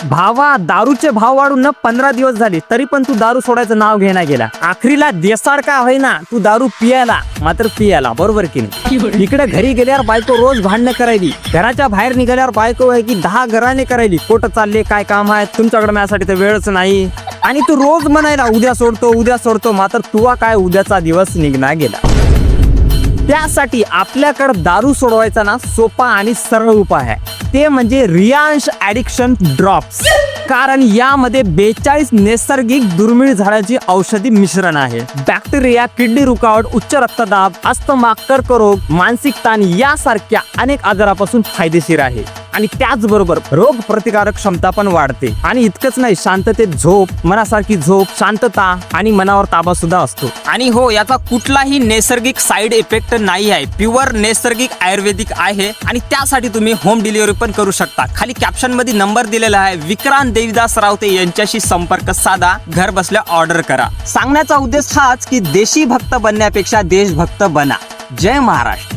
भावा, दारूचे भाव वाढून न 15 दिवस झाले तरी पण तू दारू सोडायचं नाव घेणा गेला. आखरीला देसाड का होईना तू दारू पियाला मात्र पियाला, बरोबर की नाही. इकडे घरी गेल्यावर बायको रोज भांडणं करायली, घराच्या बाहेर निघाल्यावर बायको आहे की 10 घराने करायली. कुठं चालले, काय काम आहे तुमच्याकडे, माझ्यासाठी तर वेळच नाही. आणि तू रोज म्हणायला उद्या सोडतो मात्र तुवा काय उद्याचा दिवस निघणार गेला. त्यासाठी आपल्याकडे दारू सोडवायचा ना सोपा आणि सरळ उपाय आहे, ते म्हणजे रियांश ॲडिक्शन ड्रॉप्स. कारण यामध्ये 42 नैसर्गिक दुर्मिळ झाडाची औषधी मिश्रण आहे. बॅक्टेरिया, किडनी रुकावट, उच्च रक्तदाब, अस्थमा, कर्करोग, मानसिक ताण यासारख्या अनेक आजारापासून फायदेशीर आहे. आणि त्याचबरोबर रोग प्रतिकारक क्षमता पण वाढते. आणि इतकंच नाही, शांततेत झोप, मनासारखी झोप, शांतता आणि मनावर ताबा सुद्धा असतो. आणि हो, याचा कुठलाही नैसर्गिक साईड इफेक्ट नाही आहे. प्युअर नैसर्गिक आयुर्वेदिक आहे. आणि त्यासाठी तुम्ही होम डिलिव्हरी पण करू शकता. खाली कॅप्शन मध्ये नंबर दिलेला आहे. विक्रांत देवीदास रावते यांच्याशी संपर्क साधा, घर बसल्या ऑर्डर करा. सांगण्याचा उद्देश हाच की देशी भक्त बनण्यापेक्षा देशभक्त बना. जय महाराष्ट्र.